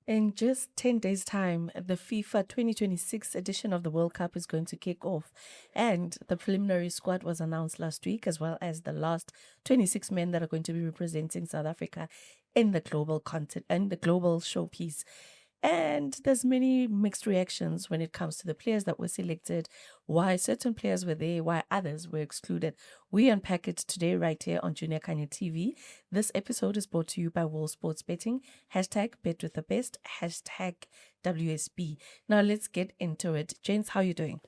In just 10 days' time, the FIFA 2026 edition of the World Cup is going to kick off. And the preliminary squad was announced last week, as well as the last 26 men that are going to be representing South Africa in the global content and the global showpiece. And there's many mixed reactions when it comes to the players that were selected, why certain players were there, why others were excluded. We unpack it today right here on Junior Kanye TV. This episode is brought to you by World Sports Betting, hashtag bet with the best, hashtag WSB. Now let's get into it. James, how are you doing?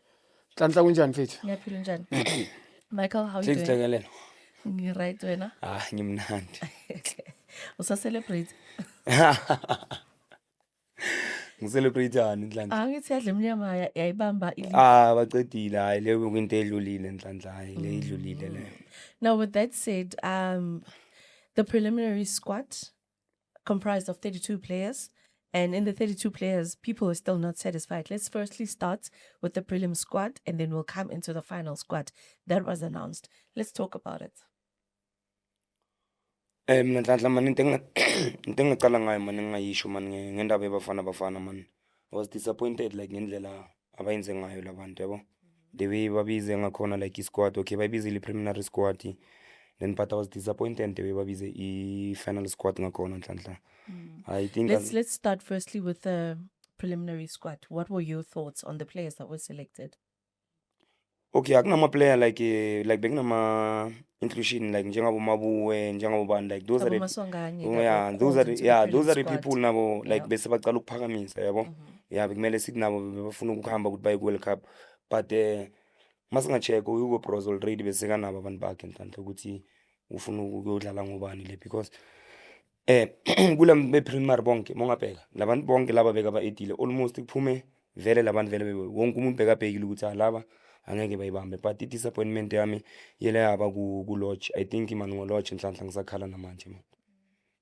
Hlanhla kunjani mfethu? Ngiyaphila njani? Michael, how are you doing? Sekuhlekelela. Right, wena? Ngimnandi. Usa-celebrate? Ngicelebrateani Nhlanhla? Angithi yadla iminyama yayibamba Baqedile hayi leyo kwinto edlulile Nhlanhla hayi le idlulile le. Now, with that said, the preliminary squad comprised of 32 players, and in the 32 players, people are still not satisfied. Let's firstly start with the prelim squad, and then we'll come into the final squad that was announced. Let's talk about it. Mina Nhlanhla man into engicala ngayo man engayisho man ngendaba yabafana man. I was disappointed like ngendlela abayenze ngayo labantu yabo. The way babize ngakhona like i-squad, okay bayibize i-preliminary squad. Then but I was disappointed the way babize i-final squad ngakhona Nhlanhla. I think Let's start firstly with the preliminary squad. What were your thoughts on the players that were selected? okay akunama player like bekunama inclusion like njengabo Mabuwe njengabo bani like those are the those are the people nabo like bese baqala ukuphakamisa yabo. Yeah bekumele sithi nabo bafuna ukuhamba ukuthi baye ku-World Cup but masingacheka uHugo Bros already bese kanabo abantu bakhe Nhlanhla ukuthi ufuna ukuyodlala ngobani le because kula be-preliminary bonke mongabheka labantu bonke laba beka ba-edile almost kuphume vele labantu vele wonke umuntu bekabhekile ukuthi laba angeke bayibambe but i-disappointment yami yele yaba ku-Lodge. I think man ngo-Lodge Nhlanhla ngisakhala namanje man.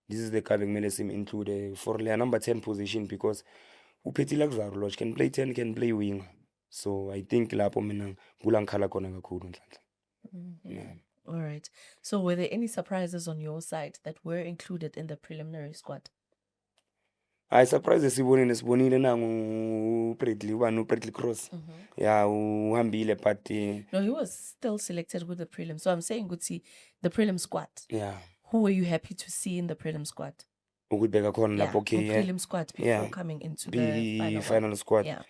This is the guy bekumele sim-include for leya number 10 position because uphethile Kuzaro Lodge can play 10 can play winger, so I think lapho mina kula ngikhala khona kakhulu Nhlanhla. All right. So were there any surprises on your side that were included in the preliminary squad? I surprise sibonile nangu Bradley Cross. Yeah, uhambile but No, he was still selected with the prelim. So I'm saying, Gutsi, the prelim squad. yeah. Who were you happy to see in the prelim squad? Ukubheka khona lapho okay. The prelim squad before coming into the final squad. Yeah.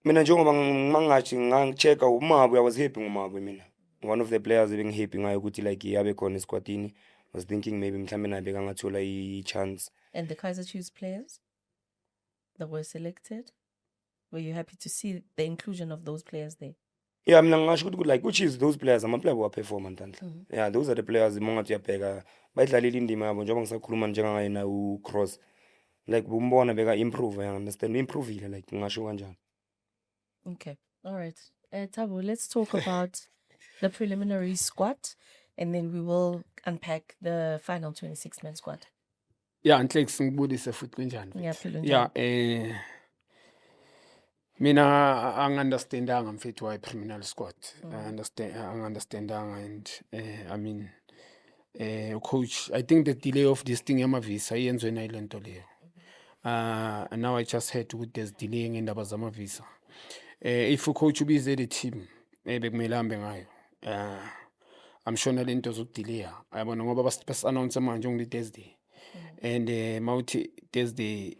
Mina njengoba mangathi ngicheka uMabu, I was happy ngoMabu mina. One of the players being happy ngayo ukuthi like yabe khona esquadini. Was thinking maybe mhlambe naye bekangathola i-chance. And the Kaizer Chiefs players that were selected, were you happy to see the inclusion of those players there? Yeah, mina ngasho ukuthi like which is those players ama-player wa-performa Nhlanhla. Yeah, those are the players mongathi uyabheka bayidlalile indima yabo njengoba ngisakhuluma njengangayena uCross. Like bumbona beka improve, I understand improvile like ngasho kanjalo. Okay. All right. Tabo, let's talk about the preliminary squad, and then we will unpack the final 26-man squad. Yeah, Nhlex ngibudise futhi kunjani? Ngiyaphila Yeah, njani? mina angi-understandanga mfethu why preliminary squad. Angi-understandanga and I mean coach, I think the delay of this thing yamavisa iyenzwe nayo lento leyo. And now I just heard ukuthi there's delay ngendaba zamavisa. If coach ubize the team bekumele hambe ngayo. I'm sure nalento zokudelaya ayabona ngoba bas-announce manje ngoli Thursday. And mawuthi Thursday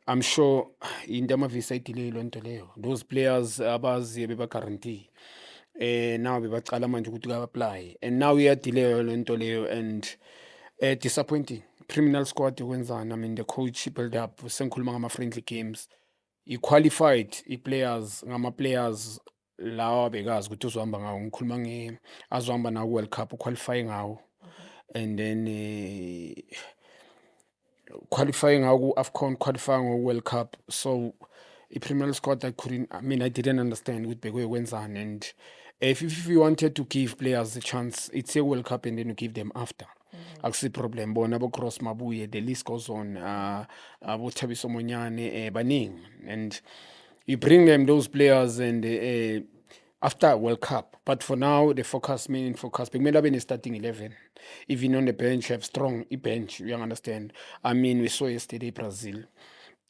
I'm sure into amavisa idelay lento leyo. Those players abazi beba guarantee now bebacala manje ukuthi ka-apply and now iyadelay lento leyo and disappointing. Criminal squad kwenzana. I mean the coach build up sengikhuluma ngama-friendly games. I-qualified i-players ngama-players lawa bekazi ukuthi uzohamba ngawo. Ngikhuluma azohamba nawo World Cup uqualify ngawo and then qualify ngawo ku-AFCON qualify ngawo World Cup. So i-Premier squad I didn't understand ukuthi bekuyokwenzani and if you wanted to give players a chance, it's a World Cup and then you give them after. Akusi problem bona abo Cross Mabuye, the list goes on. Abo Thabiso Monyane baningi and you bring them those players and after World Cup. But for now, the main focus, bekumele abe ne-starting 11. Even on the bench, have strong bench, you understand. I mean, we saw yesterday Brazil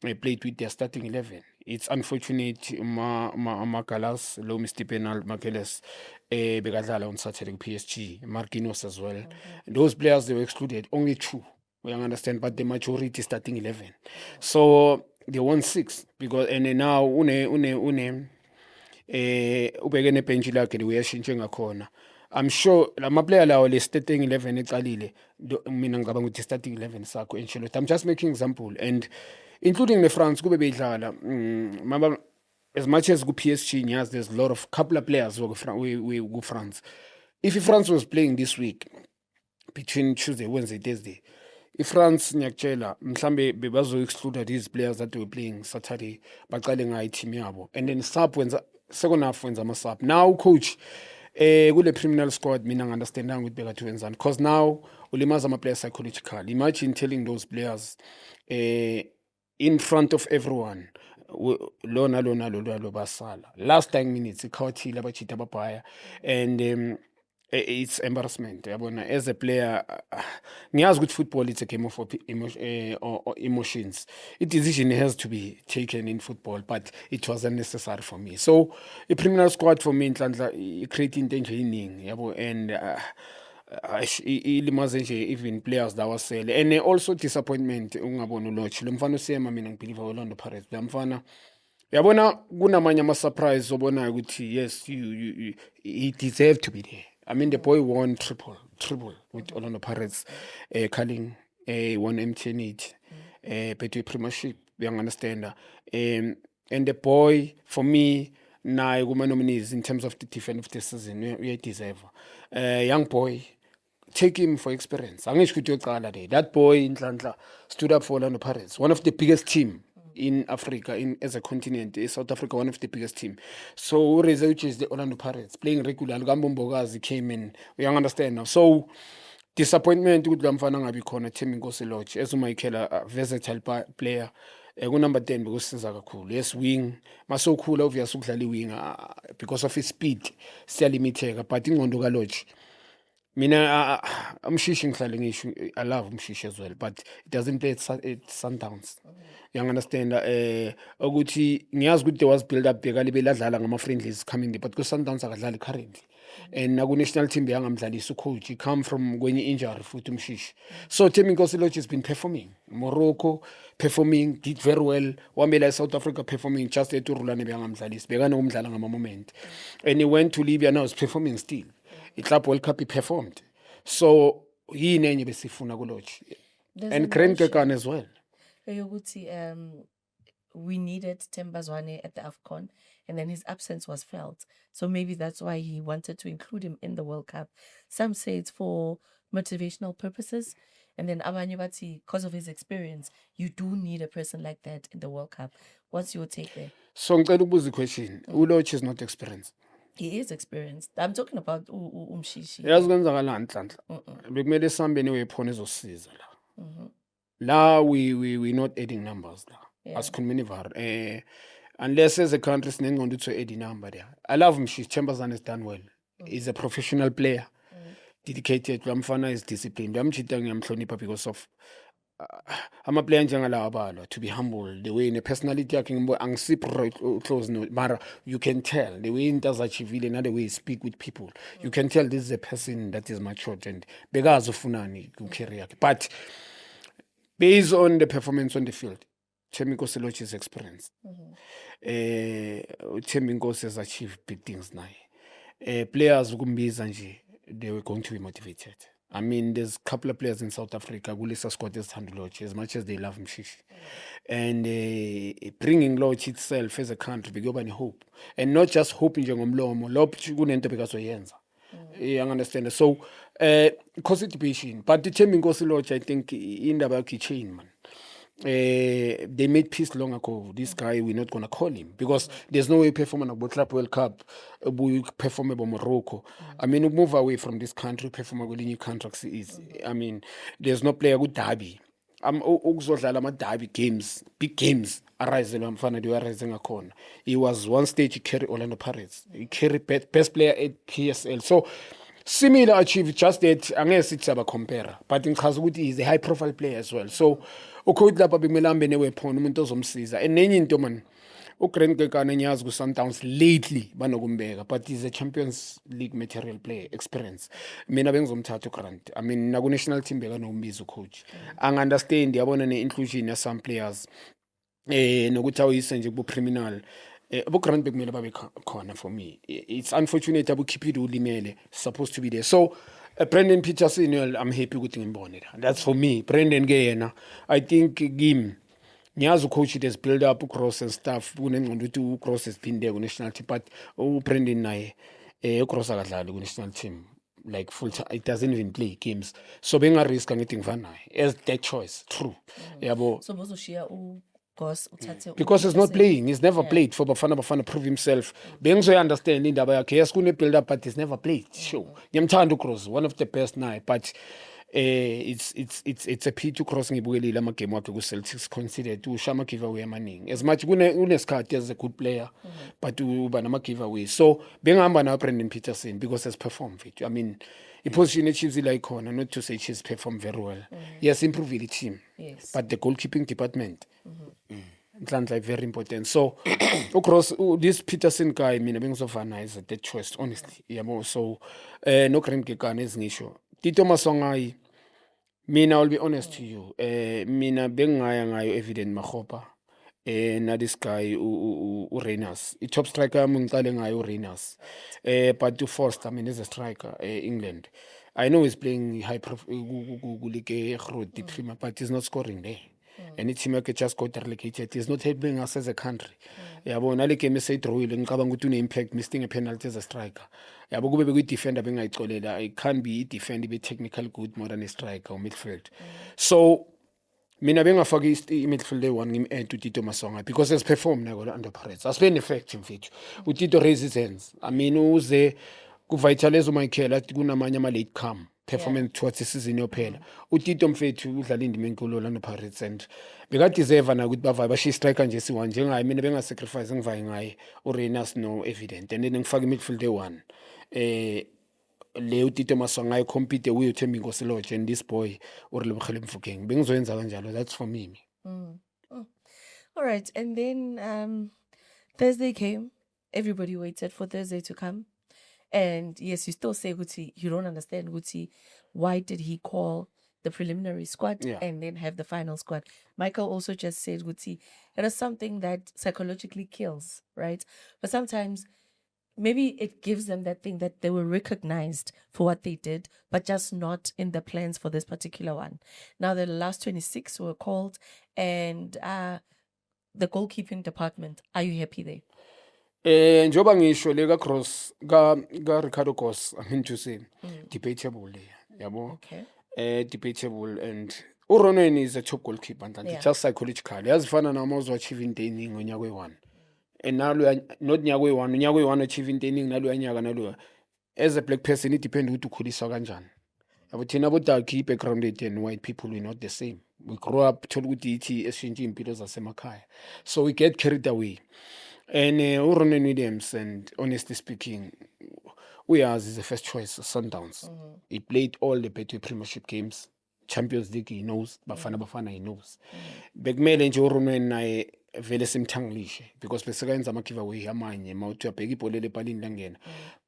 played with their starting 11. It's unfortunate, Galas, Lomi Stipenal, Makeles, Begadala on Saturday, PSG, Marquinhos as well. Those players, they were excluded, only two, we understand, but the majority starting 11. So they won 6, because, and then now, ubeke nebhenji lakhe liwuyashintshe ngakhona. I'm sure lama player lawo le starting 11 ecalile mina ngicabanga ukuthi starting 11 sakho Ancelotti. I'm just making example, and including the France kube beyidlala mama, as much as ku PSG ngiyazi there's a lot of couple of players ku France. If France was playing this week between Tuesday, Wednesday, Thursday, if France ngiyakutshela mhlambe bebazo-exclude these players that were playing Saturday baqale ngayo team yabo, and then sub wenza second half wenza ama-sub. Now coach kule criminal squad mina ngi-understandanga ukuthi bekathi wenzani, because now ulimaza ama-players psychological. Imagine telling those players in front of everyone lona basala last 10 minutes ikhawuthile abachitha ababhaya, and it's embarrassment yabona. As a player ngiyazi ukuthi football it's a game of emotions. A decision has to be taken in football, but it was unnecessary for me. So a criminal squad for me inhlanhla creating danger iningi yabo, and ilimaze nje even players dawasele, and also disappointment ungabona uLotch lo mfana usema mina ngibelieve Orlando Pirates lo mfana yabona kunamanye ama-surprise obonayo ukuthi yes he deserved to be there. I mean, the boy won triple with Orlando Pirates, Carling won MTN8, Betway Premiership, you understand. And the boy, for me, now nominees in terms of the defense of the season, we deserve. Young boy, take him for experience. That boy in Tlantla stood up for Orlando Pirates, one of the biggest team in Africa, as a continent, South Africa, one of the biggest team. So Reza, which is the Orlando Pirates, playing regular. Lugambo Mbogazi came in. We understand now. So disappointment with Lamfana Ngabikona, Tim Ngoseloch, as a versatile player. Number 10 because Sinzaka cool. Yes, wing. Maso cool obvious wing because of his speed. Still limited. But in Gondogaloch. Mina Mshishi ngihlale ngisho I love Mshishi as well, but it doesn't play at Sundowns. You understand ukuthi ngiyazi ukuthi there was build up bekali beladlala ngama friendlies coming, but ku Sundowns akadlali currently, and naku national team beyangamdlalisa ucoach, he come from kwenye injury futhi Mshishi. So Thembi Nkosi has been performing Morocco, performing, did very well. Wamela South Africa performing, just eTurulane beyangamdlalisa bekanokumdlala ngama moment, and he went to Libya, now is performing still. Club World Cup he performed. So he nenye besifuna kuLotch. And Krenkekan as well. We needed Themba Zwane at the AFCON, and then his absence was felt. So maybe that's why he wanted to include him in the World Cup. Some say it's for motivational purposes, and then abanye bathi because of his experience, you do need a person like that in the World Cup. What's your take there? So ngicela ukubuza question. uLotch is not experienced. He is experienced. I'm talking about Mshishi. Yazi kwenzakalani Nhlanhla? Bekumele sihambe newephone ezosiza la. La we not adding numbers la. Asikhulumeni var. Unless as a country sinengqondo to add number there. I love Mshishi. Chamberlain has done well. He's a professional player. Dedicated. Lamfana is disciplined. Yamchita ngiyamhlonipha because of ama player njengalawa balwa, to be humble, the way in the personality yakhe angisipro close no, mara you can tell the way into achievile na the way he speak with people, you can tell this is a person that is matured and bekazi ufunani ku career yakhe. But based on the performance on the field, Thembi Nkosi experience, Thembi Nkosi has achieved big things now. Players ukumbiza nje, they were going to be motivated. I mean, there's a couple of players in South Africa who lisa squad as Lotch, as much as they love Mshishi. And bringing Lotch itself as a country, begoba ni hope. And not just hope njengomlomo, Lotch kunento bekazoyenza. You understand? So, constitution. But the Thembi Nkosi, I think, in the chain, man. They made peace long ago. This guy, we're not gonna call him because there's no way performing about Club World Cup. We perform about Morocco. I mean, we move away from this country, perform about new contracts is. I mean, there's no player with Derby. ukuzodlala ama-derby games, big games, arise lo mfana they arise ngakhona. He was one stage he carry Orlando Pirates. He carry best player at PSL. So similar achieve, just that angeke sithi siyaba compare, but ngichaza ukuthi he's a high profile player as well. So ucoach lapha bekumele ahambe ne-weapon umuntu ozomsiza. And nenye into man, uGrant Kekana ngiyazi ku-Sundowns lately banokumbeka, but he's a Champions League material player, experience. Mina bengizomthatha uGrant. I mean naku-national team bekanombiza ucoach. Angi-understand yabona ne-inclusion ya some players nokuthi awuyise nje kubu-criminal. AboGrant bekumele babe khona for me. It's unfortunate aboKhipile ulimele, supposed to be there. So Brendan Peterson, well, I'm happy ukuthi ngimbone la. That's for me. Brendan ke yena, I think kimi ngiyazi ucoach it has build up uCross and stuff. Kunengqondo ukuthi uCross has been there ku-national team, but uBrendan naye uCross akadlali ku-national team. Like full time, it doesn't even play games. So benga-risk angithi ngifana naye as that choice, true. Yabo. So bozoshiya Because he's not playing, he's never played for Bafana prove himself. Bengizoyi-understand indaba yakhe. Yes, kune-build up, but he's never played. Sure. Ngiyamthanda uCross, one of the best now, but it's a pity uCross ngibukelile amagame wakhe ku-Celtics considered usha ama-giveaway amaningi. As much unesikhathi as a good player, but uba nama-giveaway. So bengihamba nawo Brendan Peterson because he's performed it. I mean, iposition eChiefs ila ikhona, not to say Chiefs perform very well. Yes, improve the team. Yes. But the goalkeeping department, like very important. So across this Peterson guy, mina bengizofana is a dead choice, honestly. Yabo. So no Grant Kekana ezingisho. Tito Maswangai, mina I'll be honest to you. Mina bengaya ngayo Evident Makgopa. Na this guy uReynolds. Top striker ngiqale ngayo uReynolds. But to Forster, I mean, he's a striker, England. I know he's playing high league but he's not scoring there. And team yakhe just got relegated. He's not helping us as a country. Yabo nale game esayidrawile ngicabanga ukuthi une-impact missing a penalty as a striker. Yabo kube bekuyi-defender bengayicolela. It can't be i-defend ibe technical good more than a striker or midfield. So mina bengafaki i-midfield one ngim-add uTito Maswangai because has performed now under Pirates. Asibene effect mfethu. uTito raise his hands. I mean uze ku-Vitalize uMichael athi kunamanye ama-late come performance towards isizini yophela. uTito mfethu udlala indima enkulu Orlando Pirates and bekadeserve na ukuthi bavaye bashiye striker nje siwa njengaye. Mina bengasacrifice ngivaye ngaye uReynolds no Evident and then ngifaka i-midfield one. Le uTito Maswangai compete with uThembi Nkosi-Lorch and this boy uRelebogile Mofokeng. Bengizoyenza kanjalo. That's for me. All right, and then Thursday came. Everybody waited for Thursday to come. And yes, you still say Guti, you don't understand Guti. Why did he call the preliminary squad and then have the final squad? Michael also just said Guti, it is something that psychologically kills, right? But sometimes maybe it gives them that thing that they were recognized for what they did, but just not in the plans for this particular one. Now the last 26 were called, and the goalkeeping department, are you happy there? Njoba ngisho le ka-Cross ka Ricardo Goss, I mean to say debatable le yabo. Okay. Debatable, and uRonwen is a top goalkeeper and just psychologically yazifana nama uzo-achieve into eningi ngonyaka we-1 and nalo not nyaka we-1 unyaka we-1 achieve into eningi nalo nyaka nalo as a black person it depend ukuthi ukhuliswa kanjani. Yabo thina bodaki background yethu and white people we not the same. We grow up thola ukuthi ithi eshintshe impilo zasemakhaya, so we get carried away. And uRonwen Williams, and honestly speaking, uyazi is the first choice Sundowns. He played all the Betway Premiership games, Champions League he knows, Bafana he knows. Bekumele nje uRonwen naye vele simthangilishe because besekayenza ama-giveaway amanye mawuthi uyabheka ibhola lepalini langena.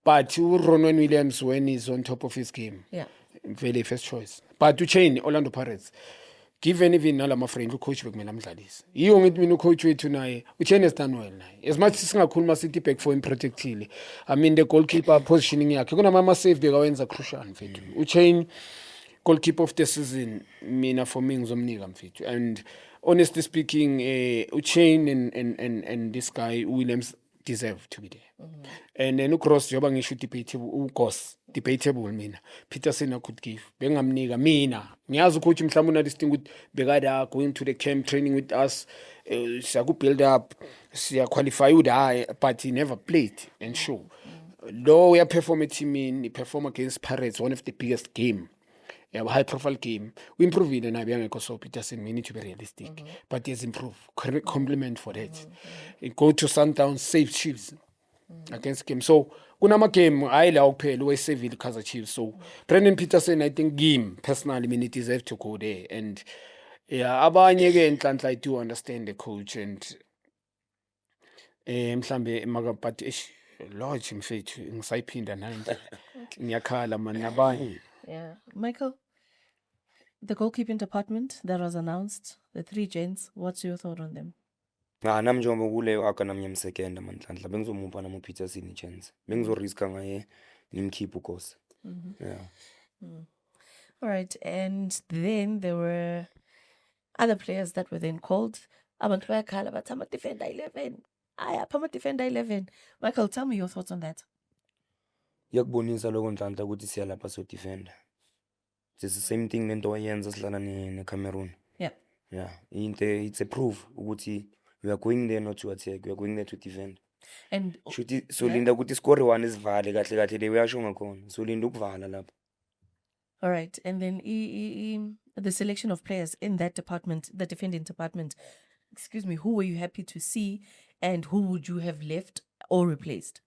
But uRonwen Williams, when he's on top of his game, vele first choice. But uChain Orlando Pirates, given even nalama friend ucoach bekumele amdlalise. Yiyo ngithi mina ucoach wethu naye uChain has done well naye. As much singakhuluma sithi back for him protectile. I mean the goalkeeper positioning yakhe kunama save bekawenza crucial mfethu. uChain goalkeeper of the season mina for me ngizomnika mfethu. And honestly speaking, uChain and this guy Williams deserve to be there. And then uCross njengoba ngisho debatable uGoss debatable mina. Peterson I could give. Bengamnika mina. Ngiyazi ukuthi mhlawumbe unalisting ukuthi bekada going to the camp training with us. Siyaku build up, siya qualify with high, but he never played and show. Though we are performing team in, he perform against Pirates, one of the biggest game. yabo, high profile game uimprovile naye bengekho so Peterson. We need to be realistic, but he has improved. Compliment for that. Go to Sundowns, save Chiefs against game. So kunama game hayi la kuphela wesavile Kaizer Chiefs. So Brendan Peterson, I think him personally, I mean, it deserve to go there. And yeah, abanye ke enhlanhla, I do understand the coach and mhlambe maka, but lodge mfethu ngisayiphinda nanje ngiyakhala man nabanye. Yeah. Michael, the goalkeeping department that was announced, the 3 gents, what's your thought on them? Nami njengoba kuleyo aka nami ngiyamsekenda manhlanhla bengizomupha nami uPeterson ichance. Bengizoriska ngaye ngimkhiphe uKhosi. Yeah. All right. And then there were other players that were then called. Abantu bayakhala bathi ama-defender 11. Apha ama-defender 11. Michael, tell me your thoughts on that. Yakubonisa lokho Nhlanhla ukuthi siyalapha so defender. It's the same thing lento wayenza sidlala neCameroon. Yeah. Yeah. It's a proof ukuthi we are going there not to attack, we are going there to defend. And Shuthi so linda ukuthi score 1 isivale kahle kahle le uyasho ngakhona. So linda ukuvala lapha. all right. And then the selection of players in that department, the defending department, excuse me, who were you happy to see and who would you have left or replaced?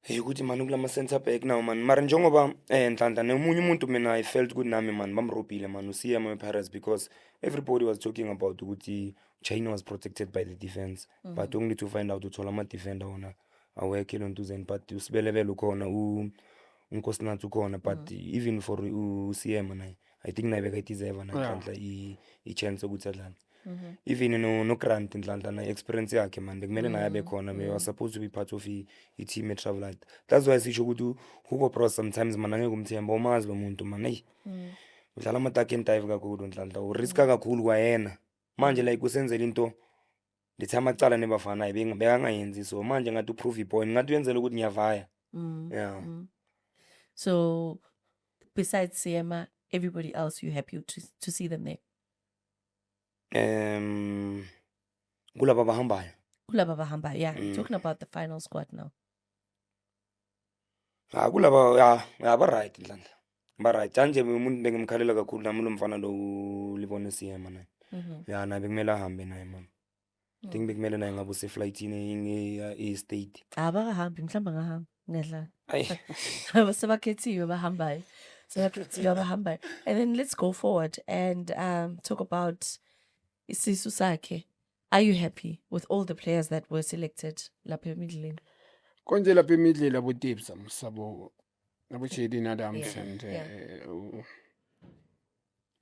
Hey ukuthi manje kulama center back now man mara njengoba Nhlanhla nomunye umuntu mina I felt ukuthi nami man bamrobhile man usiya Pirates because everybody was talking about ukuthi China was protected by the defense but only to find out uthola ama defender wona awekho lontuzeni but usibelebele ukhona uNkosinathi ukhona but even for uCM naye I think naye beka deserve na Nhlanhla I chance ukuthi adlale. Even no Grant Nhlanhla na experience yakhe man bekumele naye abe khona we was supposed to be part of I team travel. That's why sisho ukuthi Hugo Pro sometimes man angeke umthemba umazi lo muntu man hey udlala ama attack and dive kakhulu Nhlanhla uriska kakhulu kwayena manje like usenzela into lithi amacala nebafana bekangayenzi so manje ngathi uprove ipoint ngathi uyenzela ukuthi ngiyavaya. Yeah. So besides Siema, everybody else you happy to see them there? Kulaba bahambayo. Kulaba bahamba, yeah. Talking about the final squad now. Kulaba ya ba right Nhlanhla. Ba right kanje umuntu bengimkhalela kakhulu nami lo mfana lo libone Siema naye. Yeah naye bekumele ahambe naye man. Think bekumele naye ngabe use flight e state. Abakahambi mhlamba ngahamba ngedla. Ay. Abasebakhethiwe bahambayo. Sebakhethiwe bahambayo. And then let's go forward and talk about isisu sakhe. Are you happy with all the players that were selected lapha emidleni? Konje lapha emidleni abo Tips sabo abo Jaden Adams and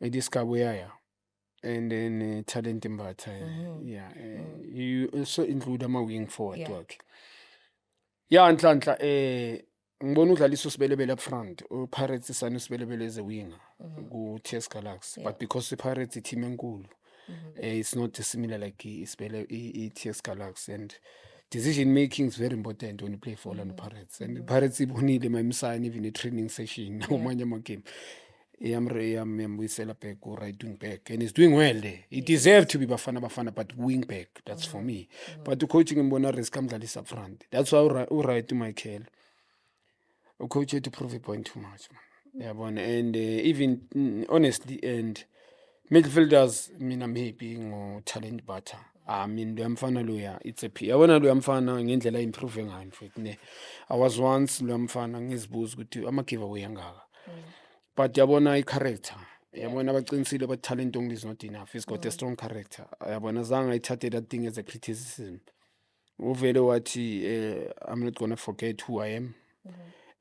Ediskabuyaya and then Talent Mbatha. Yeah. You also include ama wing forward wakhe. Yeah, Nhlanhla ngibona udlalisa usibelebele up front. uPirates isana usibelebele as a winger ku TS Galaxy but because uPirates I team enkulu it's not similar like TS Galaxy and decision making is very important when you play for Orlando Pirates and Pirates ibonile mayimsana even a training session namanye ama game yambuyisela back or right wing back and he's doing well there. He deserved to be bafana but wing back that's for me but the coaching ngibona risk amdlalisa up front. That's why right Michael coach had to prove a point too much man. Yabona and even honestly and midfielders mina I'm happy ngo Talent Mbatha. I mean lo mfana loya it's a yabona lo mfana ngendlela improve ngayo mfethu ne. I was once lo mfana ngizibuza ukuthi ama giveaway angaka. But yabona I-character. Yabona abaqinisile but talent only is not enough. He's got a strong character. Yabona zange ayithathe that thing as a criticism. Uvele wathi I'm not going to forget who I am.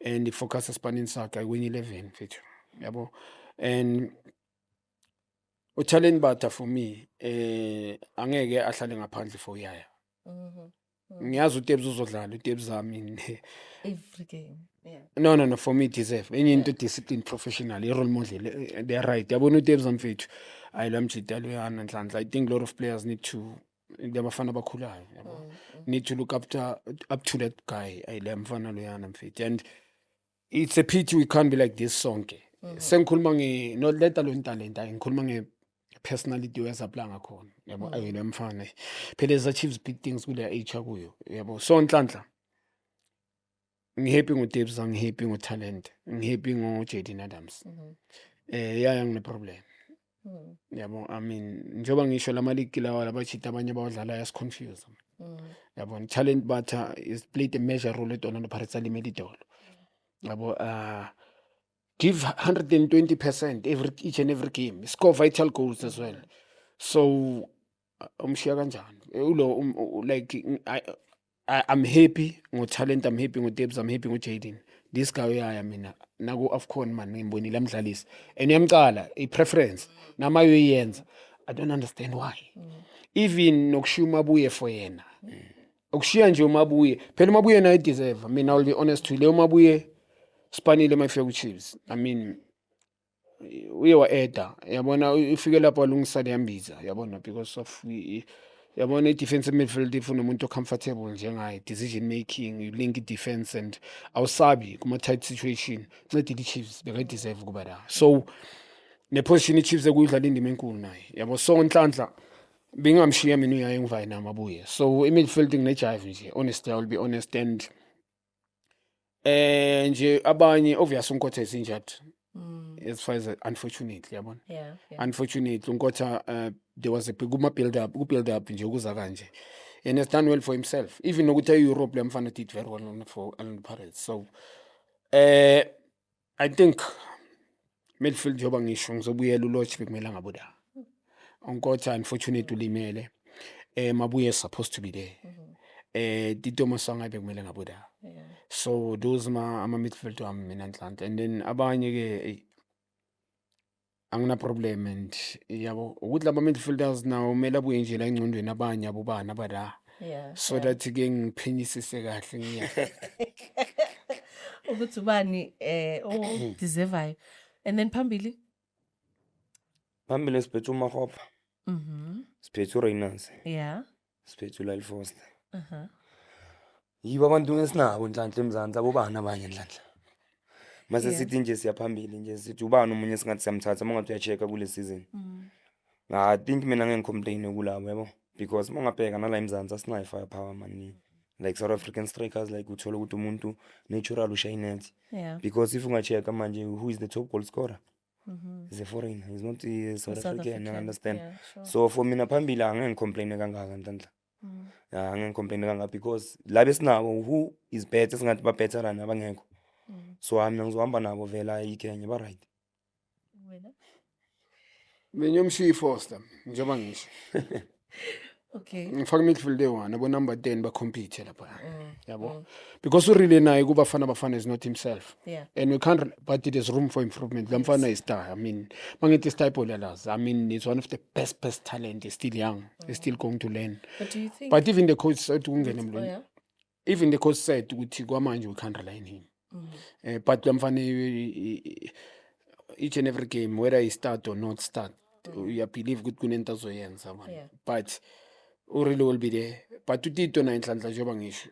And focus spanning sakhe I win 11 mfethu. Yabo. And uTalent Mbatha for me angeke ahlale ngaphandle for Yaya. Ngiyazi uTebs uzodlala uTebs zami Every game. Yeah. no for me deserve enye into discipline professional role model they are right yabona uTebs mfethu ayilamjida loyana Nhlanhla. I think a lot of players need to abafana abakhulayo yabo need to look up to that guy ayilamfana loyana mfethu and it's a pity we can't be like this sonke sengikhuluma no let alone talent ngikhuluma personality wesapply ngakhona yabo ayilamfana phela as achieves big things kule age akuyo yabo so Nhlanhla ngihappy ngoDebs, ngihappy ngoTalent, ngihappy ngoJaden Adams. Yaya ngine-problem. Yabo, I mean, njengoba ngisho lama league lawa labachita abanye abadlala yasiconfuse. Yabo, Talent Butter is played a major role at Orlando Pirates alimele idolo. Yabo, give 120% each and every game. Score vital goals as well. So umshiya kanjani? Like I'm happy ngoTalent, I'm happy ngoDebs, I'm happy ngoJaden. This guy uyaya mina naku AFCON man ngimbonile amdlalisa. And uyamcala i-preference nama uyenza. I don't understand why. Even nokushiya uMabuye for yena. Ukushiya nje uMabuye. Phela uMabuye naye deserve. I mean, I'll be honest with you. uMabuye spanile mayifika kuChiefs. I mean, uye wa-eda yabona ufike lapho walungisa leyambiza yabona because of yabona i-defensive midfield ifuna umuntu o-comfortable njengaye, decision making, you link i-defense and awusabi kuma-tight situation. Ncedile i-Chiefs bekayi-deserve ukuba la. So ne-position i-Chiefs ekuyidlala indima enkulu naye yabo. So Nhlanhla bengingamshiya mina uyaye ngivaye namabuye. So i-midfield ngine-jive nje, honestly, I will be honest. And nje abanye obvious uNkotha is injured. As far as unfortunately, yabona. Yeah. Unfortunately, Unkotha, there was a big build up nje ukuza kanje. And has done well for himself. Even nokuthi e-Europe le mfana did very well for Orlando Pirates. So I think midfield njengoba ngisho ngizobuyela uLodge bekumele ngabuda. Unkotha unfortunately ulimele. Mabuye is supposed to be there. Tito Masanga bekumele ngabuda. So those ama midfield wami mina Nhlanhla. And then abanye ke angina problem and yabo ukuthi laba midfielders now kumele abuye nje la engcondweni abanye abobana abala. So that ke ngiphinyisise kahle ngiya. Ukuthi ubani deserve. And then phambili siphethe uMakgopa, siphethe uReynolds, yeah. siphethe uLyle Foster. Yibo abantu esinabo Nhlanhla eMzansi abobani abanye Nhlanhla. Mase sithi nje siyaphambili nje sithi ubani umunye singathi siyamthatha mangathi uyacheka kule season. I think mina ngeke ngicomplain kulabo yabo because mangabheka nala eMzansi asinayo firepower man. Like South African strikers like uthola ukuthi umuntu natural uShaynet. Because if ungacheka manje who is the top goal scorer? He's a foreigner. He's not South African, you understand? Yeah, sure. So for mina phambili angeke ngicomplain kangaka Nhlanhla. Angeke ngicomplain kangaka because labe sinabo who is better singathi ba better than abangekho. So mina ngizohamba nabo vela iKenya ba right. Mina umshiya Foster njengoba ngisho. Okay. Ngifaka midfield e1 abo number 10 ba compete lapha. Yabo. Because really naye kuba bafana is not himself. Yeah. And we can't, but it is room for improvement. Lamfana is star. I mean, mangithi star bowlers. I mean, it's one of the best talent. He's still young. He's still going to learn. But do you think? But even the coach said ungene Oh, mlweni. yeah. Even the coach said ukuthi kwamanje we can't rely on him. But lamfana each and every game whether he start or not start, you believe ukuthi kunento azoyenza man. Yeah. But really will be there. But uTito na Nhlanhla njengoba ngisho.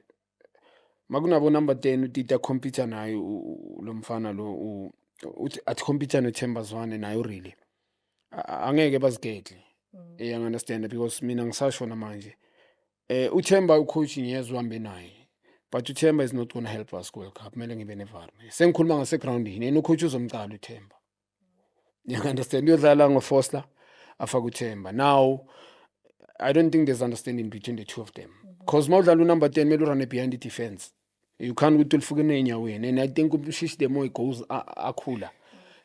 Makunabo number 10 uTito compete naye lo mfana lo uthi at compete noThemba Zwane naye really. Angeke bazigedle. I understand because mina ngisasho namanje. uThemba ucoach ngiyezwa uhambe naye. But uThemba is not going to help us World Cup. Kumele ngibe nevar. Sengikhuluma ngase groundini. Yena ucoach uzomcala uThemba. You understand? Uyodlala ngoFoster afaka uThemba. Now I don't think there's understanding between the two of them. Because mawudlala number 10 mele run behind the defense. You can't ukuthi ulifukene enyaweni. And I think umshishi the more it goes akhula.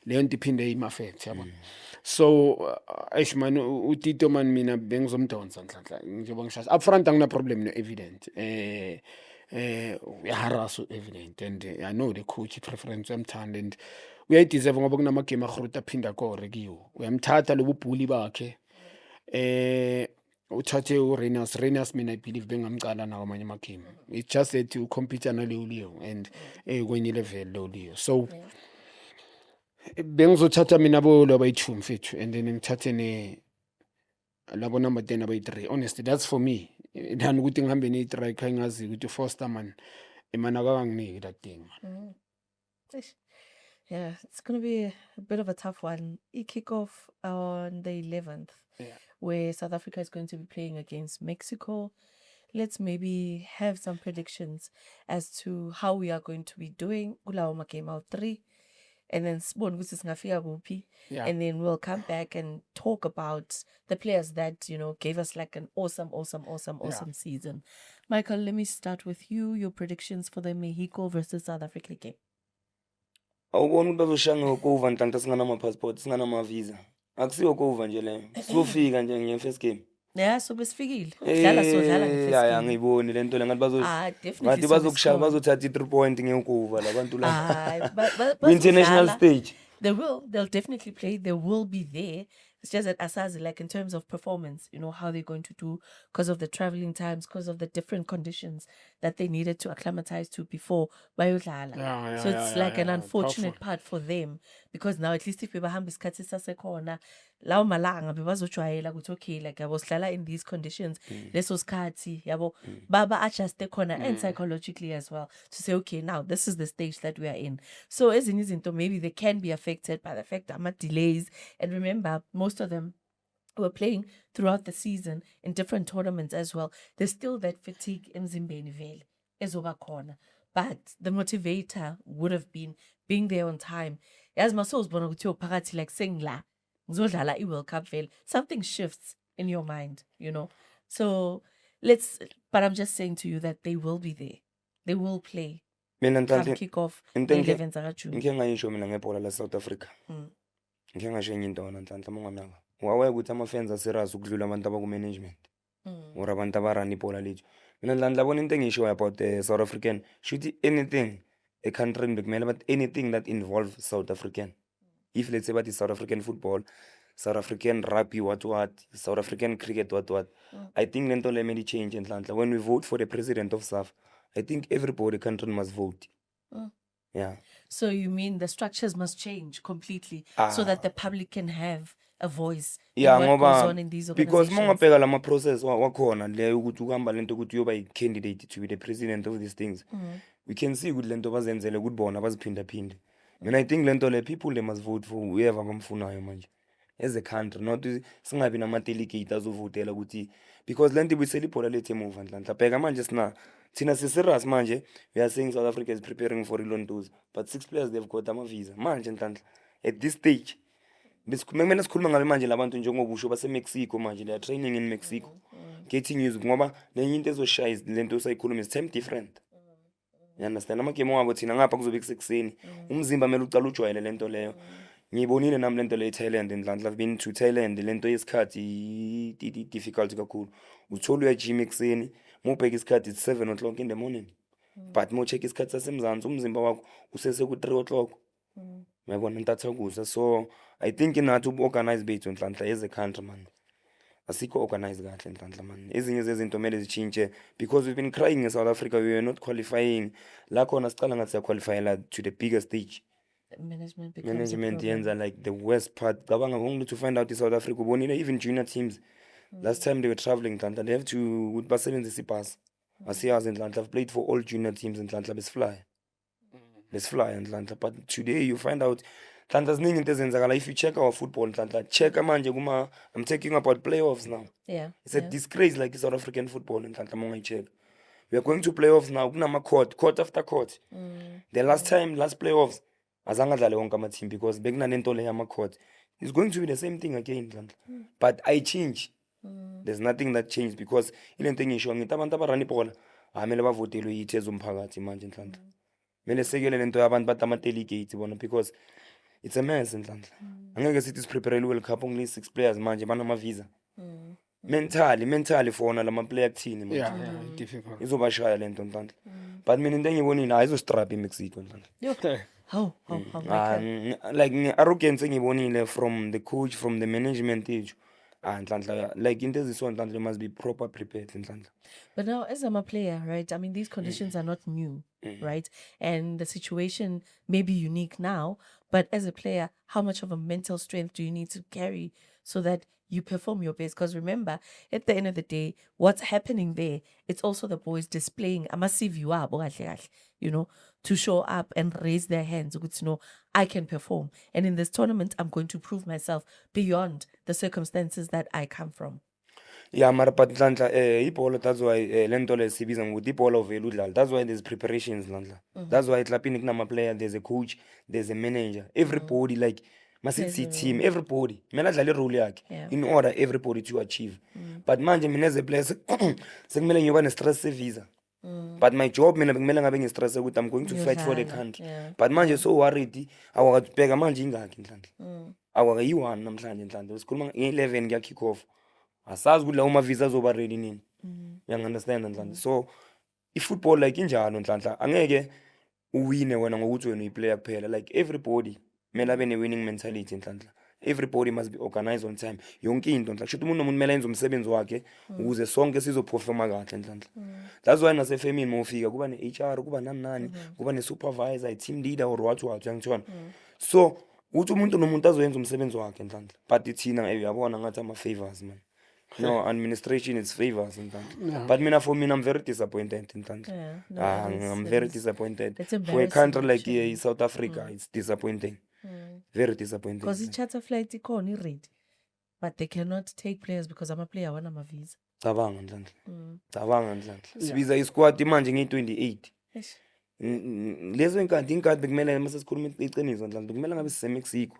Leyo nto iphinde im-affect yabona. So eish man uTito man mina bengizomdonsa Nhlanhla njengoba ngishasa. Up front angina problem no evident. Uyaharass evident and I know the coach preference uyamthanda and uyayideserve ngoba kunamagame akhruta aphinda kore kiwo. Uyamthatha lobu bully bakhe. Uthathe uReynolds mina I believe bengamcala nawo amanye amagame. It's just that you compete na Leo and kwenye level lo Leo. So bengizothatha mina bo labayi2 mfethu and then ngithathe ne labo number 10 abayi3. Honestly that's for me. Then ukuthi ngihambe ne-striker engazi ukuthi Foster man imana akanginiki that thing. Yeah, it's going to be a bit of a tough one. It kick off on the 11th, where South Africa is going to be playing against Mexico. let's maybe have some predictions as to how we are going to be doing kulawo game out 3, and then sibone ukuthi singafika kuphi, Yeah. and then we'll come back and talk about the players that gave us like an awesome season. Michael, let me start with you. Your predictions for the Mexico versus South Africa game. Awubona ukuthi bazoshaya ngokova nhlanhla singanama-passport singanama-visa akusiwo kova nje leyo sizofika nje nge-first game. Yeah, so besifikile. Dlala sodlala nge-first Hayi game. angiyiboni le nto le ngathi Definitely. ngathi so bazokushaya besikhona. bazothatha i-3 point ngekuva la bantu la Hayi, ku-international bazodlala. stage. They'll definitely play. They will be there. It's just that Asazi, like in terms of performance, how they're going to do because of the traveling times, because of the different conditions that they needed to acclimatize to before bayodlala. So it's like an unfortunate part for them, because now at least if bebahamba isikhathi sasekhona lawo malanga bebazojwayela ukuthi okay, like yabo sihlala in these conditions, leso sikhathi yabo baba adjuste khona, and psychologically as well, to say okay, now this is the stage that we are in. So ezinye izinto maybe they can be affected by the fact that delays, and remember most of them were playing throughout the season in different tournaments as well. There's still that fatigue emzimbeni vele ezoba khona, but the motivator would have been being there on time. As Maso uzibona ukuthi phakathi like sengla ngizodlala i-World Cup vele, something shifts in your mind, So but I'm just saying to you that they will be there. They will play. Mina Come nhlanhla kick off into engike- 11 zakaJune. ngike ngayisho mina ngebhola la-South Africa. Ngike ngasho enye into wona nhlanhla monganaka wawaye ukuthi ama-fans aserious ukudlula abantu abaku-management or abantu abarana ibhola lethu. Mina nhlanhla bona into engiyishoyo about the South African shuthi anything ekhountrini bekumele but anything that involves South African, if let's say bathi South African football, South African rugby, what South African cricket, what I think le nto le made change nhlanhla. When we vote for the president of SAF, I think everybody country must vote. Yeah. So you mean the structures must change completely so that the public can have a voice Yeah, in what goes ngoba on in these because organizations? mongabheka lama process wakhona le ukuthi ukuhamba lento ukuthi uyoba i-candidate to be the president of these things, we can see ukuthi lento bazenzele ukuthi bona baziphindaphinde. And I think lento le people they must vote for whoever bamfunayo manje as a country, not singabi nama-delegate azovotela ukuthi, because lento ibuyisela ibhola lethu emuva nhlanhla. Bheka manje thina siserious manje, we are saying South Africa is preparing for Ilontos, but 6 players they've got ama-visa manje nhlanhla at this stage. Kumele sikhuluma ngabe manje labantu njengoba usho base-Mexico manje, they are training in Mexico, getting used ngoba nenye into ezoshaya lento osayikhuluma is time different. You understand? Amagame wabo thina ngapha kuzobe kusekuseni, umzimba kumele ucala ujwayele lento leyo. Ngiyibonile nami lento le eThailand nhlanhla. I've been to Thailand, lento yesikhathi difficult kakhulu. Uthola uyajima ekuseni, mubheka isikhathi it's 7 o'clock in the morning, but mo-check isikhathi sasemzansi umzimba wakho useseku-3 o'clock. Uyabona ntathakusa. So I think nathi ubu-organize bethu nhlanhla as a country man asikho organize kahle nhlanhla man. Ezinye zezinto kumele zitshintshe because we've been crying in South Africa, we were not qualifying. La khona sicala ngathi siyaqualifyela to the bigger stage. Management becomes a Management problem. yenza like the worst part. Cabanga only to find out in South Africa ubonile even junior teams last time they were traveling nhlanhla, they have to ukuthi basebenzise ibhasi. Asiyazi nhlanhla, I've played for all junior teams nhlanhla besifly nhlanhla, but today you find out nhlanhla ziningi into ezenzakala. If you check our football nhlanhla, check manje kuma, I'm talking about playoffs now. Yeah. It's a disgrace like South African football nhlanhla mongayicheck. We are going to playoffs now, kunama court after court. The last playoffs azange adlale wonke ama-team because bekunanento le yama-court. It's going to be the same thing again nhlanhla, but I change. There's nothing that changed because ilento engisho ngithi abantu abarana ibhola amele bavotelwe yithi ezomphakathi manje nhlanhla. Mele sekele lento yabantu bathi ama-delegates bona because it's a mess nhlanhla. Angeke sithi sipreparele World Cup only 6 players manje banama-visa. Mentally for wona lama-player kuthini manje. Yeah, difficult. Izobashaya lento nhlanhla. But mina into engiyibonile ayizostrapha iMexico nhlanhla. How? Michael? Like arrogance engiyibonile from the coach, from the management age. Nhlanhla, like into this one nhlanhla must be proper prepared nhlanhla. But now, as I'm a player, right? I mean, these conditions are not new, right? And the situation may be unique now, but as a player, how much of a mental strength do you need to carry so that you perform your best? Because remember, at the end of the day, what's happening there, it's also the boys displaying a massive to show up and raise their hands. I can perform. And in this tournament, I'm going to prove myself beyond the circumstances that I come from. Yeah, mara but Nhlanhla, ibhola, that's why lento le sibiza ngokuthi ibhola uvela udlala. That's why there's preparations, Nhlanhla. That's why etlapini kunama-player, there's a coach, there's a manager. Everybody like Plays masithi a team, everybody kumele adlale irole yakhe Yeah. in order everybody to achieve. But manje mina as a player sekumele ngiyoba ne-stress sevisa. But my job mina bekumele ngabe ngi-stress ukuthi I'm going to fight for the Uyodlala, country. yeah. But manje so worried awakabheka manje ingakhi Nhlanhla. Awakayi-1 namhlanje Nhlanhla. Sikhuluma nge-11 kuya-kick off. Asazi ukuthi lawo mavisa azoba ready nini. Uyangi-understand Nhlanhla. So i-football like injalo Nhlanhla, angeke uwine wena ngokuthi wena uyi-player kuphela. Like everybody kumele abe ne-winning mentality Nhlanhla. Everybody must be organized on time. Yonke into Nhlanhla. Shuthi umuntu nomuntu kumele enze umsebenzi wakhe ukuze sonke sizoperforma kahle Nhlanhla. That's why nasefemini mawufika kuba ne-HR, kuba nani kuba ne-supervisor, i-team leader or what uyangitshona. So uthi umuntu nomuntu azoyenza umsebenzi wakhe Nhlanhla. But thina uyabona ngathi ama-favors man. No, administration is favors Nhlanhla. But mina for me I'm very disappointed Nhlanhla. Yeah, no, I'm very disappointed. it's For a embarrassing, country like actually. South Africa, it's disappointing. Very disappointing. Because the charter flight ikhona ready, but they cannot take players because I'm a player wana visa. Cabanga Nhlanhla. Cabanga Nhlanhla. Sibiza isquad manje ngi-28. Eish. Lezo inkathi bekumele mase sikhuluma iqiniso Nhlanhla bekumele ngabe sise-Mexico.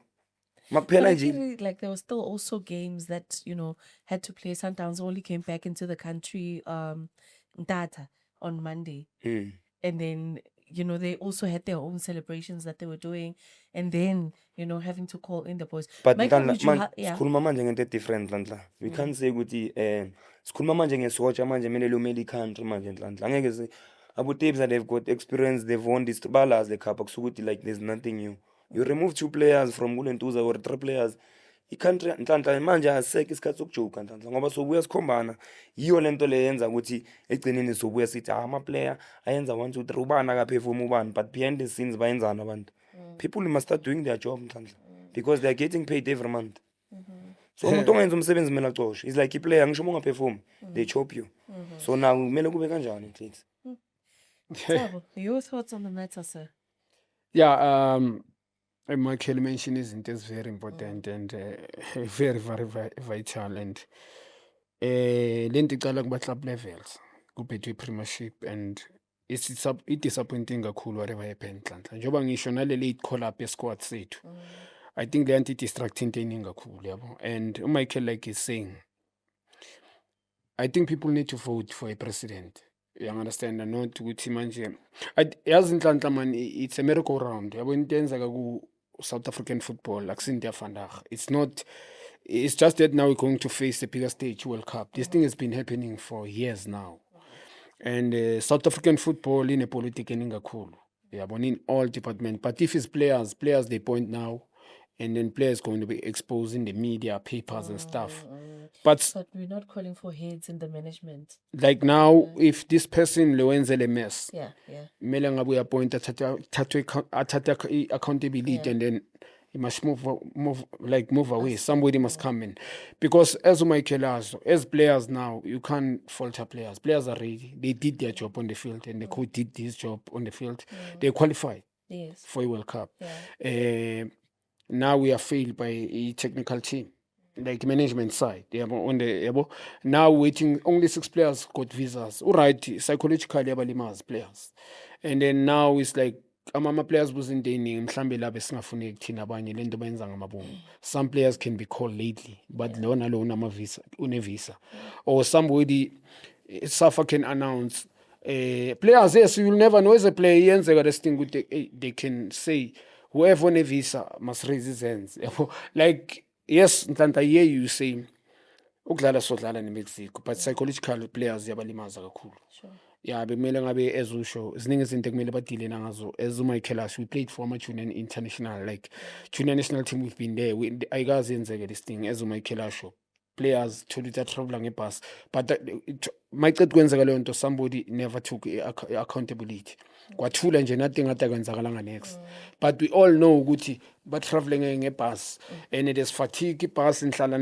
Makuphela But I nje. feel like there were still also games that, had to play. Sundowns only came back into the country data on Monday. And then, they also had their own celebrations that they were doing. And then, having to call in the boys. But Michael, Nhlanhla, would you yeah. sikhuluma manje ngento different Nhlanhla. We can't say ukuthi sikhuluma manje ngesotsha manje kumele lomele i-country manje Nhlanhla. Angeke se abo tapes that they've got experience, they've won this balazi the cup akusukuthi like there's nothing new. You remove 2 players from Kulentuza or 3 players. I-country Nhlanhla manje asekho isikhathi sokujoka Nhlanhla ngoba sobuya sikhombana. Yiyo lento le yenza ukuthi egcineni sobuya sithi ama-player ayenza 1 2 3 ubani akaperform ubani, but behind the scenes bayenzana abantu. People must start doing their job Nhlanhla because they are getting paid every month. So umuntu ongenza umsebenzi kumele acoshe. It's like i-player ngisho uma ungaperform they chop you. So now kumele kube kanjani mfethu. Thabo, your thoughts on the matter, sir? Yeah, Michael mentioned izinto is very important and very, very vital. And lento icala kuba-club levels kubhethwe i-premiership, and it's disappointing kakhulu whatever happened Nhlanhla. Njengoba ngisho nale-late call-up ye-squad sethu, I think le nto i-distract into eningi kakhulu yabo. And uMichael like is saying, I think people need to vote for a president. You understand? Not ukuthi manje yazi Nhlanhla man, it's a merry go round. Yabo into eyenzeka ku South African football akusinto yafandarha. It's just that now we're going to face the bigger stage, World Cup. This thing has been happening for years now. And South African football in a politics eningi kakhulu. Yabo in all departments. But if it's players they point now, and then players going to be exposed in the media, papers and stuff. But we're not calling for heads in the management. like now, if this person lowenzele mess, Yeah. kumele ngabe uyappoint athathe accountability, and then he must move away. Somebody must come in, because as Michael as players now, you can't falter players. Players are ready. They did their job on the field, and the coach did his job on the field. They qualified Yes. for a World Cup. Yeah. Now we are failed by a technical team, like management side. Now waiting, only 6 players got visas. All right, psychologically abalimazi players. And then now it's like ama-players buzindeningi mhlambe laba singafuneki thina abanye lento bayenza ngamabomu. Some players can be called lately, but lona lo unevisa. Or somebody SAFA can announce players, yes, you will never know as a player yenzeka this thing with they can say whoever on a visa must raise his hands. Like, yes, Nhlanhla, I hear you saying ukudlala sodlala neMexico, but psychological players yabalimaza kakhulu. Sure. Yeah, bekumele ngabe as usho ziningi izinto kumele badile nazo. As uMichael asho, we played for ama-junior international, like junior national team, we've been there. Ayikaze yenzeke this thing as uMichael asho. Players told it travel ngebus, but mayiqeda kwenzeka leyo nto, somebody never took accountability. Kwathula nje nothing ade kwenzakalanga next. But we all know ukuthi traveling ngebus, and it is fatigue ibus nihlala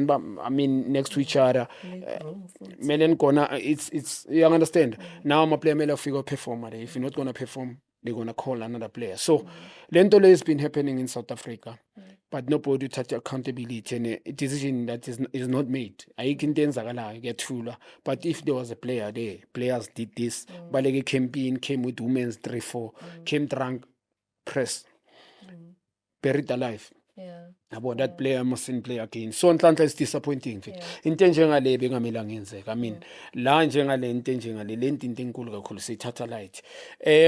next to each other. Melen kona it's you understand. Now my player mele figure perform. If you're not gonna perform, they're gonna call another player. So lento le has been happening in South Africa. but nobody uthatha accountability, and a decision that is not made. Ayikho into eyenzakalayo, kuyathulwa. But if there was a player there, players did this, baleke campaign, came with women's 3-4, came drunk, press, buried alive. Yeah. About that player mustn't play again. So Nhlanhla is disappointing. Into enjengale bengamela ngenzeka. I mean, la njengale into enjengale le into enkulu kakhulu sithatha light.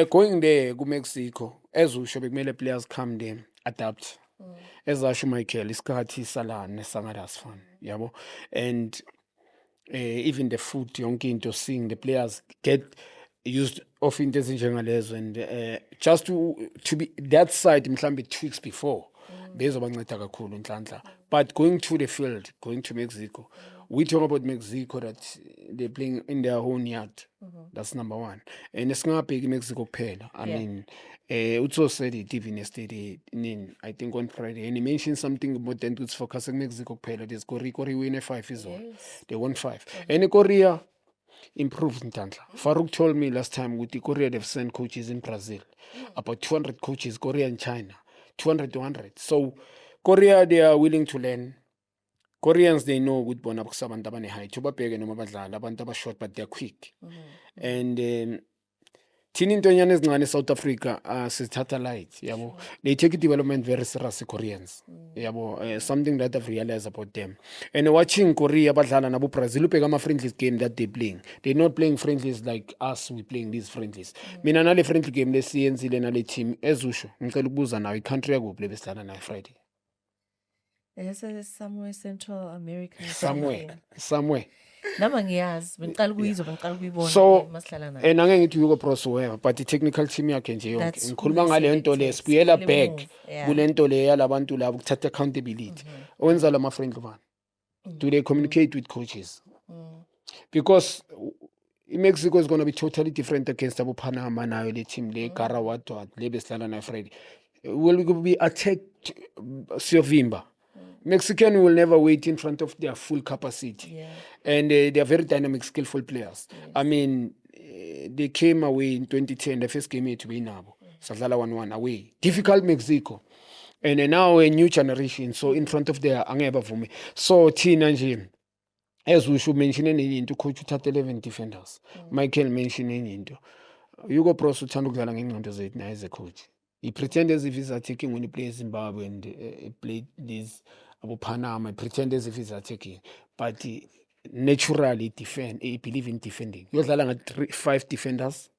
Going there ku Mexico, ezusho bekumele players come there, adapt. Ezasho Michael isikhathi salana sangadasifana, yabo. And even the food yonke into seeing the players get used of into ezinjengalezo, and just to be that side mhlambe 2 weeks before bezobanceda kakhulu Nhlanhla. But going to the field, going to Mexico, we talk about Mexico that they're playing in their own yard. That's number one. And it's not big Mexico kuphela. I mean, Utso said it even yesterday, I think on Friday, and he mentioned something about them to focus on Mexico kuphela. There's Korea win a 5 is all. They won 5. And Korea improved Nhlanhla. Farouk told me last time with the Korea they've sent coaches in Brazil. About 200 coaches, Korea and China. 200 to 100. So Korea, they are willing to learn. Koreans, they know good bona abantu abane high. Tuba bege noma badlala abantu abashort, but they're quick. And thina into enyane ezincane South Africa sithatha light, yabo. They take development very serious, Koreans. Yabo, something that I've realized about them. And watching Korea badlala nabo Brazil ubheka ama friendlies game that they playing. They're not playing friendlies like us, we playing these friendlies. Mina nale friendly game lesiyenzile nale team ezusho ngicela ukubuza nawe i-country yakuphi lebesidlala nayo Friday. Yes, it's somewhere Central America. Somewhere. Nama ngiyazi, bengiqala ukuyizwa, bengiqala ukuyibona So, masihlala nayo. and angeke ngithi Hugo Bros whoever, but the technical team yakhe nje yonke. That's Ngikhuluma who ngale they nto le selected. sibuyela Really back move, yeah. kule nto le yalabantu labo ukuthatha accountability. Wenza lama friendly bani? Do they communicate with coaches? Because Mexico is going to be totally different against Abu Panama nayo le team le Kara what le besidlala na Friday. Will be attacked Siovimba. Mexican will never wait in front of their full capacity. Yeah. And they are very dynamic, skillful players. I mean, they came away in 2010, the first game to win now. Sadlala 1-1 away. Difficult Mexico. And now a new generation, so in front of their angeba for me. So Tina Jim, as we should mention into coach at 11 defenders. Michael mentioning into Hugo Bros uthanda ukudlala ngengqondo zethu naye as a coach. He pretends as if he's attacking when he plays Zimbabwe and he played this Abu Panama. He pretends as if he's attacking, but he naturally defend. He believe in defending. You're like 5 defenders,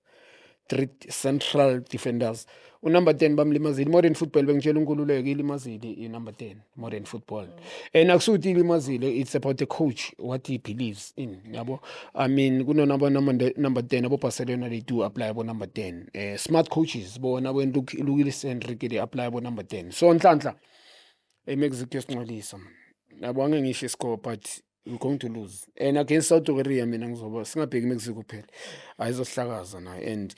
3 central defenders. Number 10 bamlimazile. Modern football bengitshela uNkululeko ilimazile number 10 modern football. And akusuthi ilimazile, it's about the coach what he believes in. Yabo. I mean, kuno number 10 abo Barcelona they do apply abo number 10. Smart coaches bona when Luis Enrique they apply abo number 10. So Nhlanhla Mexico singcolisa. Yabo angeke ngisho score but we're going to lose. And against South Korea mina ngizoba singabheki Mexico kuphela. Ayizohlakaza na and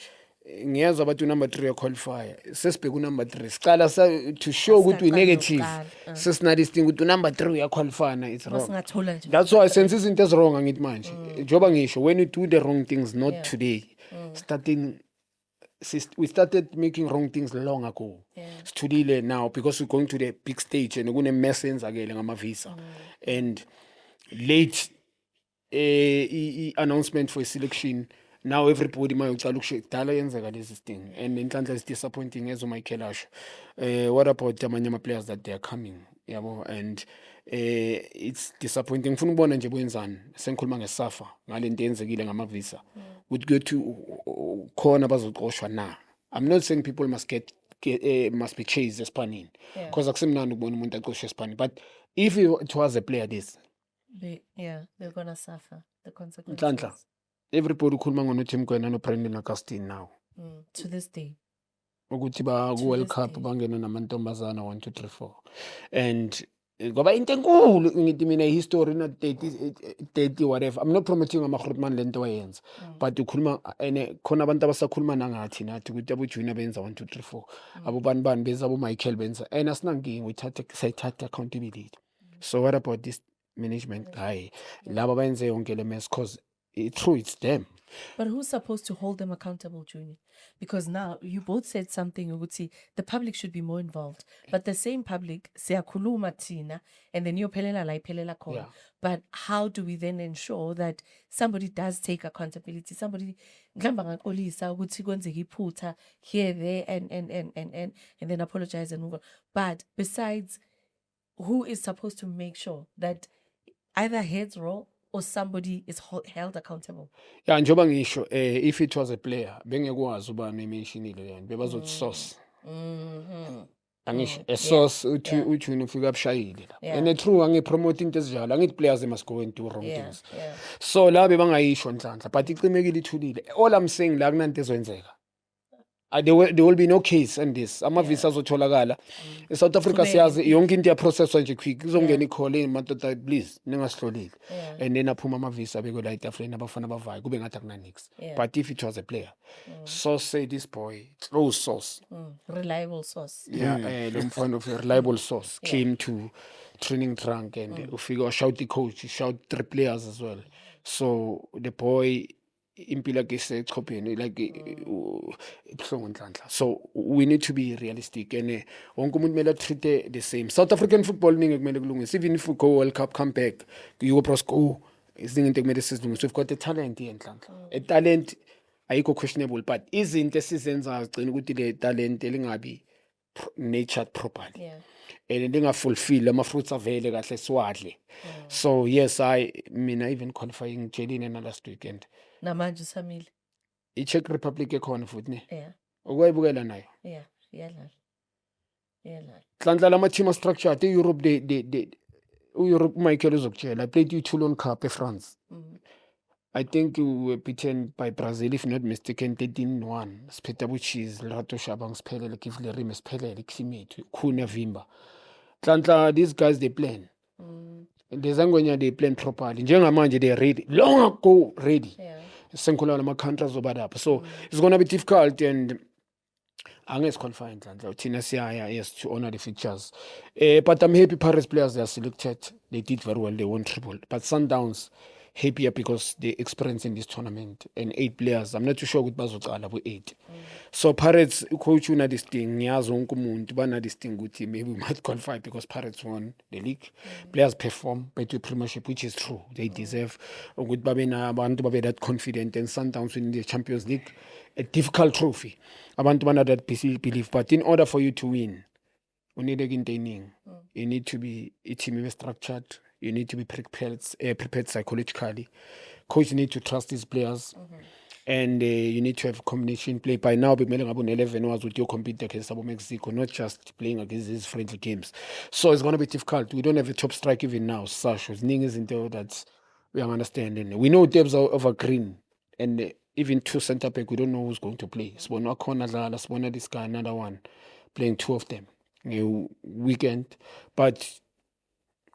ngiyazwa abantu number 3 qualifier sesibheka number 3 sicala to show ukuthi we negative sesina this thing ukuthi number 3 uyaqualify na it's wrong. Masingathola nje. That's why sense izinto ezwrong angithi manje njoba ngisho when you do the wrong things not today we started making wrong things long ago. Studile now because we're going to the big stage and kune mess enzakele ngama visa and late announcement for a selection. Now everybody might look dala yenzeka lezi thing and Nhlanhla is disappointing as Michael asho. What about amanye players that they are coming? Yabo and it's disappointing. Ngifuna ukubona nje kwenzani. Sengikhuluma ngesafa ngale nto yenzekile ngama visa. Would go to khona bazoqoshwa na. I'm not saying people must must be chased espanini because akusemnandi ukubona umuntu aqoshwe espanini, but if it was a player this They're gonna suffer the consequences. Nhlanhla everybody ukhuluma ngonoTim Gwena no Brandon Augustine now. To this day. Ukuthi ba ku World Cup bangena namantombazana 1 2 3 4 and ngoba into enkulu ngithi mina history na 30 whatever. I'm not promoting amaGrootman lento wayenza but ukhuluma ene khona abantu abasakhuluma nangathi nathi ukuthi abo Junior benza 1 2 3 4 abo bani benza abo Michael benza and asinankingi we take accountability. So what about this management guy laba bayenze yonke le mess cause true, it's them. But who's supposed to hold them accountable, Junior? Because now you both said something, you would see the public should be more involved. But the same public, siyakhuluma thina, and then iyophelela la iphelela khona. Yeah. But how do we then ensure that somebody does take accountability? Somebody mhlawumbe angaxolisa ukuthi kwenzeke iphutha here, there, and then apologize and move on. But besides, who is supposed to make sure that either heads roll or somebody is held accountable? Yeah, njoba ngisho if it was a player bengekwazi uba nementionile lento bebazothi source. Angisho a source uthi uJuni ufika abushayile la. Yeah. And the true angipromote into ezinjalo, angithi players they must go and do wrong Yeah, things. yeah. So la bebangayisho Nhlanhla, but icimekile ithulile. All I'm saying la kunanto ezwenzeka. There will be no case in this. Amavisa azotholakala. eSouth Africa Qhubeka. siyazi yonke into iyaprocesswa nje quick. Kuzongena icall in madoda please ningasihlolile. Yeah. And then aphuma amavisa bekwe la etafuleni abafana bavayo kube ngathi akunanix. Yeah. But if it was a player, so say this boy, close source. Reliable source. Yeah, lo mfana of a reliable source came to training trunk and ufika shout the coach, shout 3 players as well. So the boy impilo yakhe isechopheni like ibuhlungu Nhlanhla. So we need to be realistic and wonke umuntu kumele treat the same. South African football ninge kumele kulungise. Even if we go World Cup, come back, you go go. Izinto into kumele sizilungise. We've got a talent here Nhlanhla. A talent ayikho questionable, but izinto esizenzayo gcina ukuthi le talent lingabi nurtured properly. Yeah. And lingafulfill ama-fruits avele kahle siwadle. So yes, mina even qualifying Jelini na last weekend. Namanje usamile. I-Czech Republic ekhona futhi ne. Yeah. Ukwayibukela nayo. Yeah. Iyadlala. Iyadlala. Nhlanhla lama team structured e-Europe they Europe Michael uzokutshela. I played u-Toulon Cup eFrance. I think we were beaten by Brazil, if not mistaken, 13-1. Siphetha bucheese, Lerato Shabang siphelele, Kiflerim siphelele, Kisimete, Kuna Vimba. Nhlanhla, these guys they plan. Dezangwenya they plan properly. Njengamanje they ready. Long ago ready. Yeah. Senkhulana ama-countries obadapha. So it's gonna be difficult and angeke qualify Nhlanhla. Thina siyaya yes to honor the fixtures. But I'm happy Paris players they are selected. They did very well. They won triple. But Sundowns happier because they experience in this tournament and 8 players. I'm not too sure with bazocala with 8. So Pirates coach una this thing. Ngiyazi wonke umuntu bana this thing ukuthi maybe we might qualify because Pirates won the league. Players perform better Premiership, which is true. They deserve ukuthi babe na abantu babe that confident and Sundowns win the Champions League, a difficult trophy. Abantu bana that believe, but in order for you to win, you need you need to be a team structured. You need to be prepared psychologically. Coach need to trust his players. And you need to have combination play. By now, be 11 hours with your compete against Mexico, not just playing against these friendly games. So it's going to be difficult. We don't have a top strike even now. Sasha, Ningas in there that we are understanding. We know depths are over green. And even 2 center back, we don't know who's going to play. Spona corner, Spona this guy, another one. Playing 2 of them. Weekend. But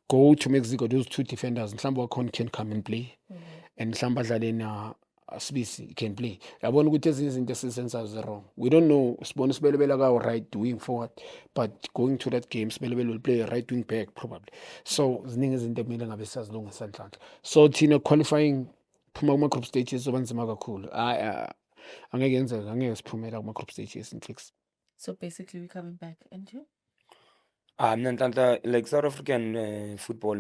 go to Mexico, those 2 defenders, Mhlamba can come and play. And Mhlamba Zalena Sibisi can play. Yabona ukuthi ezinye izinto esizenzayo wrong. We don't know sibona Sibelebela ka right wing forward, but going to that game Sibelebela will play a right wing back probably. So ziningi izinto kumele ngabe siyazilungisa Nhlanhla. So thina qualifying phuma kuma group stages obanzima kakhulu. Angeke yenzeka, angeke siphumela kuma group stages in fix. So basically, we're coming back, and you? Mina Nhlanhla, like South African football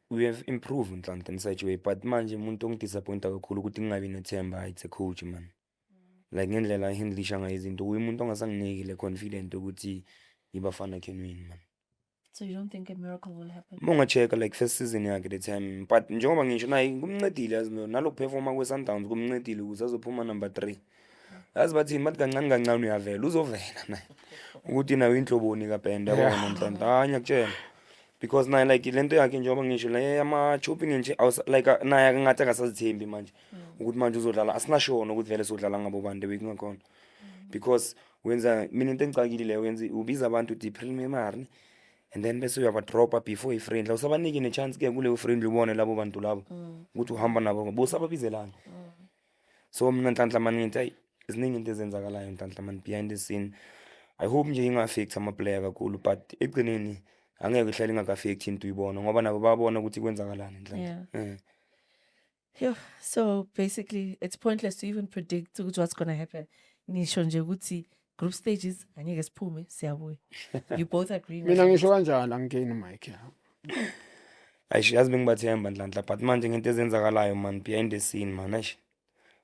we have improved Nhlanhla in such a way, but manje umuntu ongidisappointa kakhulu ukuthi ngingabi nethemba it's a coach man. Like ngendlela handlisha ngayo izinto umuntu ongasanginiki le confident ukuthi ibafana can win man. So you don't think a miracle will happen? Mongacheka like first season yakhe the time, but njengoba ngisho naye kumncedile yazi nalo performa kwe Sundowns kumncedile ukuze azophuma number 3. Yazi bathini bathi kancane kancane uyavela uzovela naye. Ukuthi nawe inhloboni kaBhenda yabona Nhlanhla ngiyakutshela because naye like lento yakhe njengoba ngisho la ama chopping nje like naye ngathi akasazithembi manje ukuthi manje uzodlala asinashona ukuthi vele sodlala ngabo bande bekungakhona because wenza mina into engicakile leyo wenza ubiza abantu uthi preliminary and then bese uyaba dropa before i-friendly usabanike ne chance ke kule friendly ubone labo bantu labo ukuthi uhamba nabo bosababizelana so mina Nhlanhla maningi iziningi into ezenzakalayo Nhlanhla man behind the scene. I hope nje inga-affect ama-player kakhulu but ekugcineni angeke ihlale ingaka-affect into uyibona ngoba nabo babona ukuthi kwenzakalani Nhlanhla. Yeah. So basically, it's pointless to even predict what's going to happen. Nisho nje ukuthi group stages angeke siphume siyabuya. You both agree Mina ngazo ngisho ukuthi- kanjalo angingeni mic ya. Ayish yazi bengibathemba Nhlanhla but manje ngento ezenzakalayo man behind the scene man ayish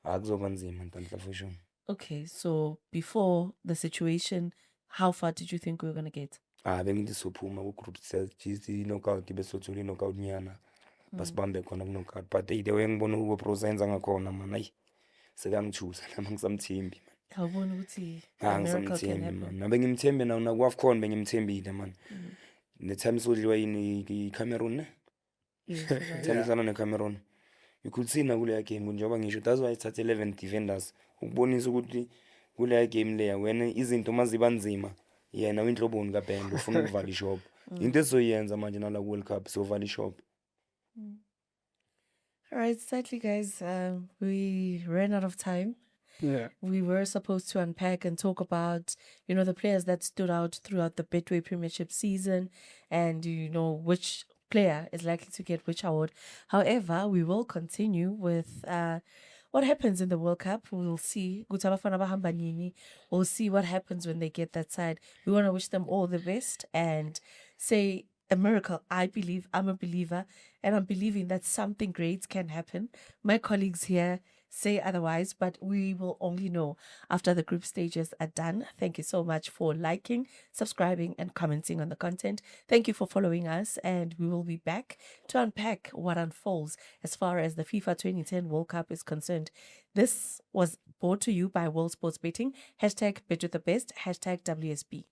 akuzoba nzima Nhlanhla for sure. Okay, so before the situation, how far did you think we were going to get? Bengithi sophuma ku group stage knockout besothola knockout nyana basibambe khona ku knockout but the way ngibona uBroza enza ngakhona man ayi sekangithusa nami ngisamthembi man. Awubona ukuthi a miracle can Ngisamthembi happen. man. Nabe ngimthembe na ku AFCON bengimthembile man. The time sodliwa yini iCameroon ne? Yes, right. Time sana neCameroon. You could see na kule game njengoba ngisho that's why ithathe 11 defenders ukubonisa ukuthi kule game leya wena izinto maziba nzima yena winhloboni kaBand ufuna ukuvala ishop. Into ezoyenza manje nala World Cup sovala ishop. All right, sadly, guys, we ran out of time. Yeah. We were supposed to unpack and talk about, the players that stood out throughout the Betway Premiership season and, which player is likely to get which award. However, we will continue with what happens in the World Cup. We'll see. We'll see what happens when they get that side. We want to wish them all the best and say a miracle. I believe, I'm a believer, and I'm believing that something great can happen. My colleagues here say otherwise, but we will only know after the group stages are done. Thank you so much for liking, subscribing, and commenting on the content. Thank you for following us, and we will be back to unpack what unfolds as far as the FIFA 2010 World Cup is concerned. This was brought to you by World Sports Betting. #BetWithTheBest, #WSB.